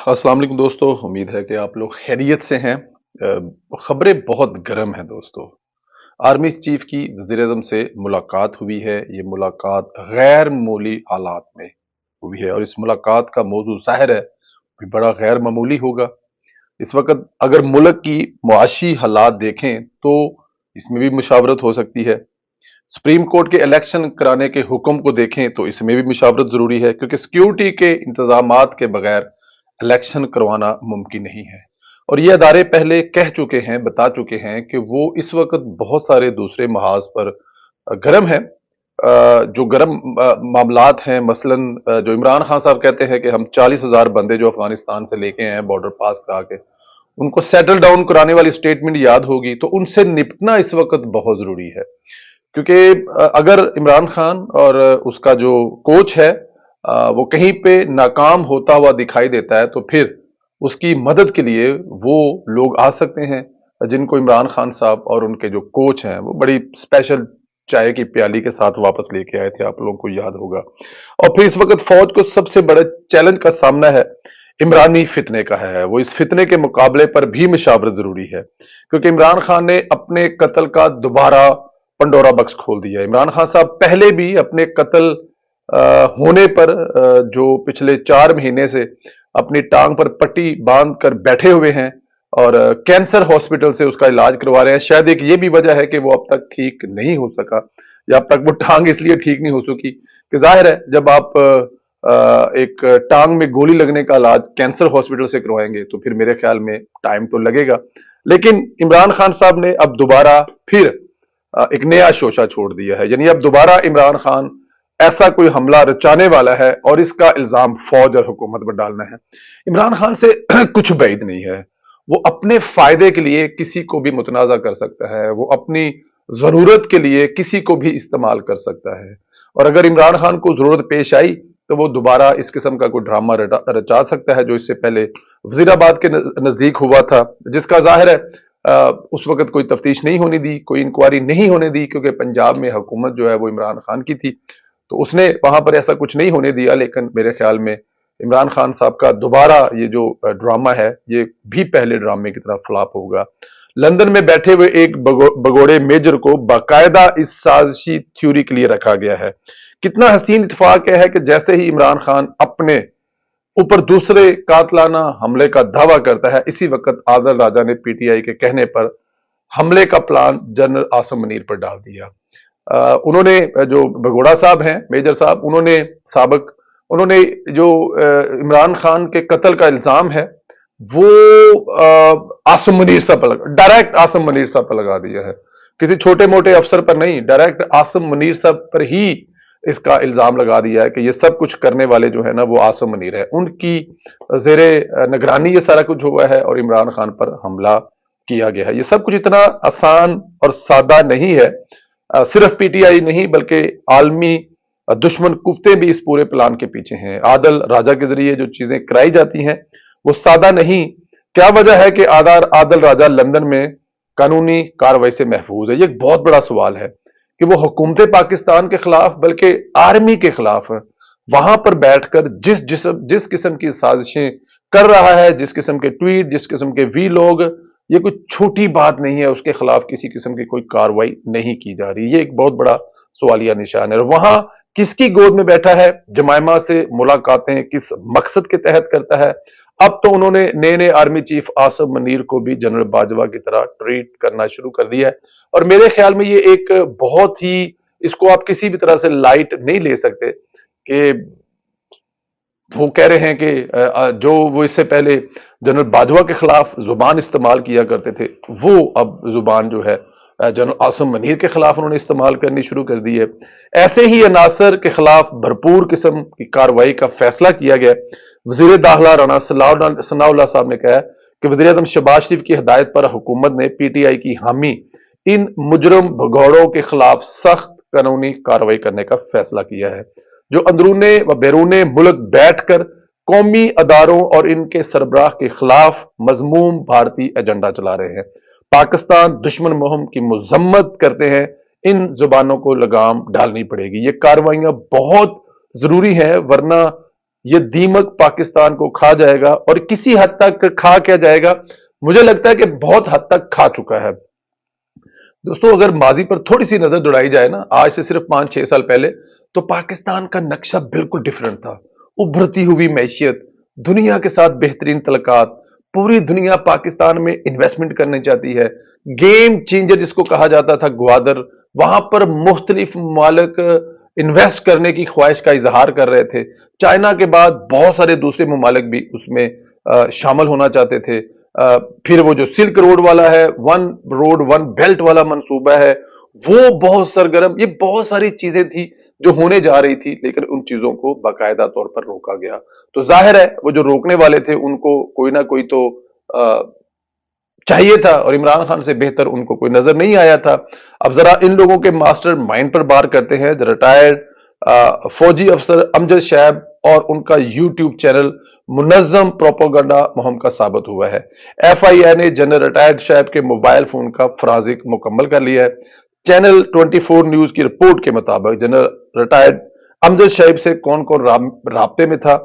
अस्सलाम वालेकुम दोस्तों, उम्मीद है कि आप लोग खैरियत से हैं। खबरें बहुत गर्म हैं दोस्तों। आर्मी चीफ की वज़ीर-ए-आज़म से मुलाकात हुई है। ये मुलाकात गैर मामूली हालात में हुई है और इस मुलाकात का मौजू ज़ाहिर है कि बड़ा गैर मामूली होगा। इस वक़्त अगर मुल्क की मुआशी हालात देखें तो इसमें भी मुशावरत हो सकती है। सुप्रीम कोर्ट के इलेक्शन कराने के हुक्म को देखें तो इसमें भी मुशावरत जरूरी है, क्योंकि सिक्योरिटी के इंतजामात के बगैर इलेक्शन करवाना मुमकिन नहीं है। और ये अदारे पहले कह चुके हैं, बता चुके हैं कि वो इस वक्त बहुत सारे दूसरे महाज पर गर्म है। जो गर्म मामलात हैं, मसलन जो इमरान खान साहब कहते हैं कि हम 40,000 बंदे जो अफगानिस्तान से लेके आए बॉर्डर पास करा के, उनको सेटल डाउन कराने वाली स्टेटमेंट याद होगी, तो उनसे निपटना इस वक्त बहुत जरूरी है। क्योंकि अगर इमरान खान और उसका जो कोच है वो कहीं पे नाकाम होता हुआ दिखाई देता है, तो फिर उसकी मदद के लिए वो लोग आ सकते हैं जिनको इमरान खान साहब और उनके जो कोच हैं वो बड़ी स्पेशल चाय की प्याली के साथ वापस लेके आए थे, आप लोगों को याद होगा। और फिर इस वक्त फौज को सबसे बड़े चैलेंज का सामना है, इमरानी फितने का है। वो इस फितने के मुकाबले पर भी मशावरत जरूरी है, क्योंकि इमरान खान ने अपने कत्ल का दोबारा पंडोरा बक्स खोल दिया। इमरान खान साहब पहले भी अपने कत्ल होने पर जो पिछले 4 महीने से अपनी टांग पर पट्टी बांध कर बैठे हुए हैं और कैंसर हॉस्पिटल से उसका इलाज करवा रहे हैं। शायद एक ये भी वजह है कि वो अब तक ठीक नहीं हो सका, या अब तक वो टांग इसलिए ठीक नहीं हो सकी कि जाहिर है जब आप एक टांग में गोली लगने का इलाज कैंसर हॉस्पिटल से करवाएंगे तो फिर मेरे ख्याल में टाइम तो लगेगा। लेकिन इमरान खान साहब ने अब दोबारा फिर एक नया शोशा छोड़ दिया है, यानी अब दोबारा इमरान खान ऐसा कोई हमला रचाने वाला है और इसका इल्जाम फौज और हुकूमत पर डालना है। इमरान खान से कुछ बैद नहीं है। वो अपने फायदे के लिए किसी को भी मुतनाजा कर सकता है, वो अपनी जरूरत के लिए किसी को भी इस्तेमाल कर सकता है। और अगर इमरान खान को जरूरत पेश आई तो वो दोबारा इस किस्म का कोई ड्रामा रचा सकता है, जो इससे पहले वजीराबाद के नजदीक हुआ था, जिसका जाहिर है उस वक्त कोई तफ्तीश नहीं होने दी, कोई इंक्वायरी नहीं होने दी, क्योंकि पंजाब में हुकूमत जो है वो इमरान खान की थी, तो उसने वहां पर ऐसा कुछ नहीं होने दिया। लेकिन मेरे ख्याल में इमरान खान साहब का दोबारा ये जो ड्रामा है ये भी पहले ड्रामे की तरह फ्लॉप होगा। लंदन में बैठे हुए एक बगोड़े मेजर को बाकायदा इस साजिशी थ्योरी के लिए रखा गया है। कितना हसीन इत्तेफाक है कि जैसे ही इमरान खान अपने ऊपर दूसरे कातलाना हमले का दावा करता है, इसी वक्त आदिल राजा ने पीटीआई के कहने पर हमले का प्लान जनरल आसिम मुनीर पर डाल दिया। उन्होंने जो भगोड़ा साहब हैं, मेजर साहब, उन्होंने जो इमरान खान के कत्ल का इल्जाम है वो आसिम मुनीर साहब पर डायरेक्ट आसिम मुनीर साहब पर लगा दिया है। किसी छोटे मोटे अफसर पर नहीं, डायरेक्ट आसिम मुनीर साहब पर ही इसका इल्जाम लगा दिया है कि ये सब कुछ करने वाले जो है ना वो आसिम मुनीर है, उनकी जेरे निगरानी ये सारा कुछ हुआ है और इमरान खान पर हमला किया गया है। ये सब कुछ इतना आसान और सादा नहीं है। सिर्फ पीटीआई नहीं बल्कि आलमी दुश्मन कुफ्ते भी इस पूरे प्लान के पीछे हैं। आदिल राजा के जरिए जो चीजें कराई जाती हैं वो सादा नहीं। क्या वजह है कि आदिल राजा लंदन में कानूनी कार्रवाई से महफूज है? ये एक बहुत बड़ा सवाल है कि वो हुकूमत पाकिस्तान के खिलाफ बल्कि आर्मी के खिलाफ वहां पर बैठकर जिस किस्म की साजिशें कर रहा है, जिस किस्म के ट्वीट, जिस किस्म के वी लोग, ये कोई छोटी बात नहीं है। उसके खिलाफ किसी किस्म की कोई कार्रवाई नहीं की जा रही, ये एक बहुत बड़ा सवालिया निशान है। और वहां किसकी गोद में बैठा है, जमाइमा से मुलाकातें किस मकसद के तहत करता है? अब तो उन्होंने नए नए आर्मी चीफ आसिम मुनीर को भी जनरल बाजवा की तरह ट्रीट करना शुरू कर दिया है। और मेरे ख्याल में ये एक बहुत ही, इसको आप किसी भी तरह से लाइट नहीं ले सकते कि वो कह रहे हैं कि जो वो इससे पहले जनरल बाजवा के खिलाफ जुबान इस्तेमाल किया करते थे, वो अब जुबान जो है जनरल आसिम मुनीर के खिलाफ उन्होंने इस्तेमाल करनी शुरू कर दी है। ऐसे ही अनासर के खिलाफ भरपूर किस्म की कार्रवाई का फैसला किया गया। वजीर दाखिला राना सनाउल्लाह साहब ने कहा कि वजीर आजम शहबाज शरीफ की हिदायत पर हुकूमत ने पीटीआई की हामी इन मुजरम भगौड़ों के खिलाफ सख्त कानूनी कार्रवाई करने का फैसला किया है, जो अंदरूने व बैरूने मुल्क बैठकर कौमी अदारों और इनके सरबराह के खिलाफ मजमूम भारतीय एजेंडा चला रहे हैं। पाकिस्तान दुश्मन मुहिम की मजम्मत करते हैं। इन जुबानों को लगाम डालनी पड़ेगी। ये कार्रवाइयां बहुत जरूरी है, वरना ये दीमक पाकिस्तान को खा जाएगा, और किसी हद तक खा क्या जाएगा, मुझे लगता है कि बहुत हद तक खा चुका है। दोस्तों, अगर माजी पर थोड़ी सी नजर दौड़ाई जाए ना, आज से सिर्फ 5-6 साल पहले, तो पाकिस्तान का नक्शा बिल्कुल डिफरेंट था। उभरती हुई मैशियत, दुनिया के साथ बेहतरीन तलकात, पूरी दुनिया पाकिस्तान में इन्वेस्टमेंट करनी चाहती है। गेम चेंजर जिसको कहा जाता था, ग्वादर, वहां पर मुख्तलिफ ममालिक इन्वेस्ट करने की ख्वाहिश का इजहार कर रहे थे। चाइना के बाद बहुत सारे दूसरे ममालिक भी उसमें शामिल होना चाहते थे। फिर वो जो सिल्क रोड वाला है, वन रोड वन बेल्ट वाला मंसूबा है, वो बहुत सरगर्म, ये बहुत सारी चीजें थी जो होने जा रही थी, लेकिन उन चीजों को बाकायदा तौर पर रोका गया। तो जाहिर है वो जो रोकने वाले थे उनको कोई ना कोई तो चाहिए था, और इमरान खान से बेहतर उनको कोई नजर नहीं आया था। अब जरा इन लोगों के मास्टर माइंड पर बात करते हैं। रिटायर्ड फौजी अफसर अमजद शैब और उनका यूट्यूब चैनल मुनज़्ज़म प्रोपेगेंडा मुहिम का साबित हुआ है। FIA ने जनरल रिटायर्ड शैब के मोबाइल फोन का फराजिक मुकम्मल कर लिया है। चैनल 24 न्यूज की रिपोर्ट के मुताबिक जनरल रिटायर्ड अमजद शैब से कौन कौन राब्ते में था,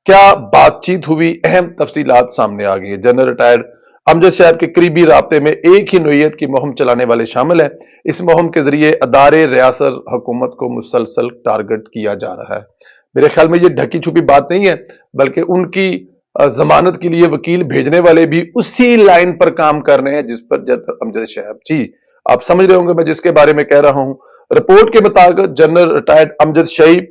क्या बातचीत हुई, अहम तफसीलात सामने आ गई है। जनरल रिटायर्ड अमजद शैब के करीबी राब्ते में एक ही नोयत की मुहिम चलाने वाले शामिल हैं। इस मुहिम के जरिए अदारे रियासत हुकूमत को मुसलसल टारगेट किया जा रहा है। मेरे ख्याल में ये ढकी छुपी बात नहीं है, बल्कि उनकी जमानत के लिए वकील भेजने वाले भी उसी लाइन पर काम कर रहे हैं जिस पर जनरल अमजद शैब, जी आप समझ रहे होंगे मैं जिसके बारे में कह रहा हूं। रिपोर्ट के मुताबिक जनरल रिटायर्ड अमजद शैब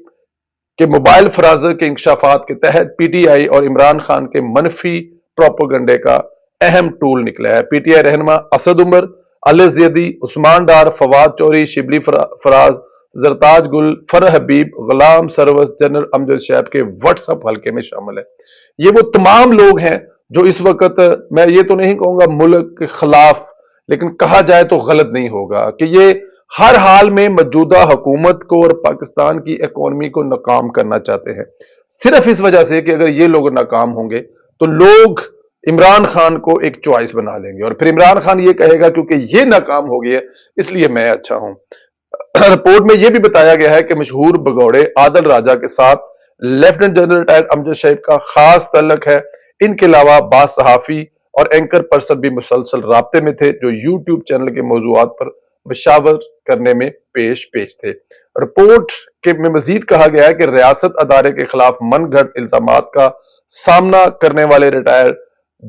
के मोबाइल फराज के इंकशाफात के तहत PTI और इमरान खान के मनफी प्रोपेगेंडे का अहम टूल निकला है। PTI रहनुमा असद उमर, अली ज़ैदी, उस्मान डार, फवाद चौरी, शिबली फराज, जरताज गुल, फर हबीब, गुलाम सरवस जनरल अमजद शैब के व्हाट्सएप हल्के में शामिल है। ये वो तमाम लोग हैं जो इस वक्त, मैं ये तो नहीं कहूंगा मुल्क के खिलाफ, लेकिन कहा जाए तो गलत नहीं होगा कि ये हर हाल में मौजूदा हुकूमत को और पाकिस्तान की इकोनॉमी को नाकाम करना चाहते हैं, सिर्फ इस वजह से कि अगर ये लोग नाकाम होंगे तो लोग इमरान खान को एक चॉइस बना लेंगे, और फिर इमरान खान ये कहेगा क्योंकि ये नाकाम हो गया इसलिए मैं अच्छा हूं। रिपोर्ट में यह भी बताया गया है कि मशहूर भगौड़े आदल राजा के साथ लेफ्टिनेंट जनरल रिटायर्ड अमजद शैब का खास तल्लक है। इनके अलावा बास सहाफी और एंकर पर्सन भी मुसलसल राब्ते में थे जो यूट्यूब चैनल के मौजूआत पर मशावर करने में पेश थे। रिपोर्ट के में मजीद कहा गया है कि रियासत अदारे के खिलाफ मनगढ़ इल्जामात का सामना करने वाले रिटायर्ड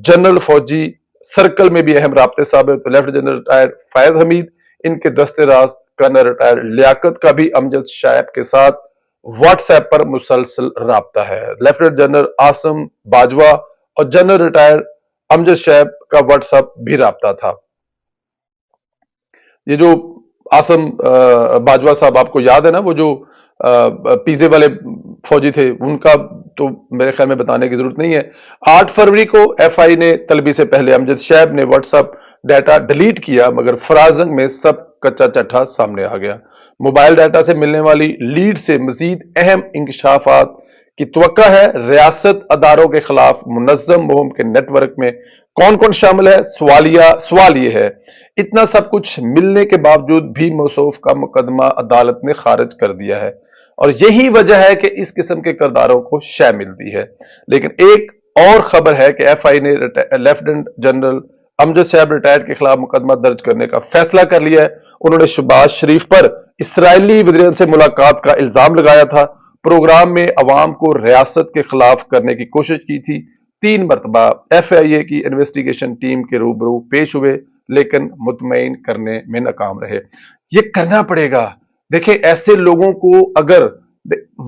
जनरल फौजी सर्कल में भी अहम राब्ते साबित। Lieutenant general retired Faiz Hamid, इनके दस्ते राज कर्नल रिटायर्ड लियाकत का भी अमजद शैब के साथ व्हाट्सएप पर मुसलसल राब्ता है। लेफ्टिनेंट जनरल आसिम बाजवा और जनरल रिटायर्ड अमजद शैब का व्हाट्सएप भी राब्ता था। ये जो आसिम बाजवा साहब, आपको याद है ना, वो जो पीजे वाले फौजी थे, उनका तो मेरे ख्याल में बताने की जरूरत नहीं है। 8 फरवरी को FI ने तलबी से पहले अमजद शैब ने व्हाट्सएप डाटा डिलीट किया, मगर फराजंग में सब कच्चा चट्ठा सामने आ गया। मोबाइल डाटा से मिलने वाली लीड से मजीद अहम इंकशाफात की तवक्का है। रियासत अदारों के खिलाफ मुनज़्ज़म मुहिम के नेटवर्क में कौन कौन शामिल है, सवाल ये है। इतना सब कुछ मिलने के बावजूद भी मौसूफ का मुकदमा अदालत ने खारिज कर दिया है, और यही वजह है कि इस किस्म के किरदारों को शय मिलती है। लेकिन एक और खबर है कि FI ने लेफ्टिनेंट जनरल अमजद शैब रिटायर्ड के खिलाफ मुकदमा दर्ज करने का फैसला कर लिया है। उन्होंने शहबाज शरीफ पर इसराइली वज़ीर से मुलाकात का इल्जाम लगाया था। प्रोग्राम में अवाम को रियासत के खिलाफ करने की कोशिश की थी। 3 मरतबा FIA की इन्वेस्टिगेशन टीम के रूबरू पेश हुए, लेकिन मुतमईन करने में नाकाम रहे। ये करना पड़ेगा। देखें, ऐसे लोगों को अगर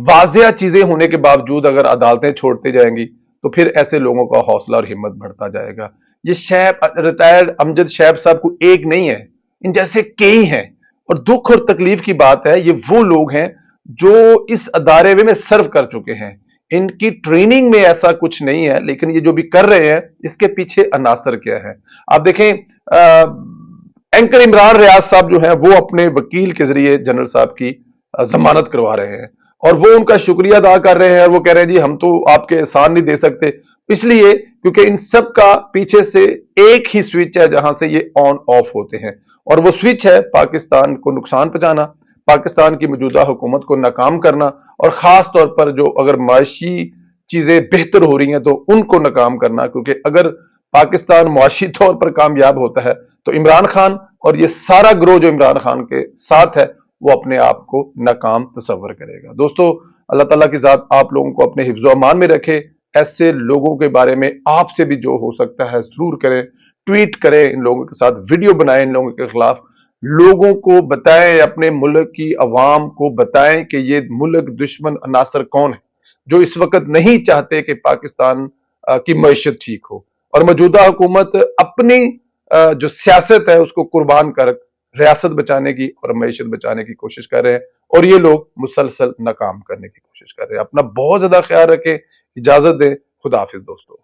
वाजिया चीजें होने के बावजूद अगर अदालतें छोड़ते जाएंगी तो फिर ऐसे लोगों का हौसला और हिम्मत बढ़ता जाएगा। ये शैब रिटायर्ड अमजद शैब साहब को एक नहीं है, इन जैसे कई हैं, और दुख और तकलीफ की बात है ये वो लोग हैं जो इस अदारे में सर्व कर चुके हैं। इनकी ट्रेनिंग में ऐसा कुछ नहीं है, लेकिन ये जो भी कर रहे हैं इसके पीछे अनासर क्या है। आप देखें, एंकर इमरान रियाज साहब जो हैं वो अपने वकील के जरिए जनरल साहब की जमानत करवा रहे हैं, और वो उनका शुक्रिया अदा कर रहे हैं, और वो कह रहे हैं जी हम तो आपके एहसान नहीं दे सकते, इसलिए क्योंकि इन सब का पीछे से एक ही स्विच है जहां से ये ऑन ऑफ होते हैं, और वो स्विच है पाकिस्तान को नुकसान पहुंचाना, पाकिस्तान की मौजूदा हुकूमत को नाकाम करना, और खास तौर पर जो अगर माशी چیزیں بہتر ہو رہی ہیں تو ان کو ناکام کرنا، کیونکہ اگر پاکستان معاشی طور پر کامیاب ہوتا ہے تو عمران خان اور یہ سارا گروہ جو عمران خان کے ساتھ ہے وہ اپنے آپ کو ناکام تصور کرے گا۔ دوستو، اللہ تعالیٰ کی ذات آپ لوگوں کو اپنے حفظ و امان میں رکھے۔ ایسے لوگوں کے بارے میں آپ سے بھی جو ہو سکتا ہے ضرور کریں، ٹویٹ کریں، ان لوگوں کے ساتھ ویڈیو بنائیں، ان لوگوں کے خلاف لوگوں کو بتائیں، اپنے ملک کی عوام کو بتائیں کہ یہ ملک دشمن عناصر کون ہے جو اس وقت نہیں چاہتے کہ پاکستان کی معیشت ٹھیک ہو، اور موجودہ حکومت اپنی جو سیاست ہے اس کو قربان کر ریاست بچانے کی اور معیشت بچانے کی کوشش کر رہے ہیں، اور یہ لوگ مسلسل ناکام کرنے کی کوشش کر رہے ہیں۔ اپنا بہت زیادہ خیال رکھیں، اجازت دیں، خدا حافظ دوستو۔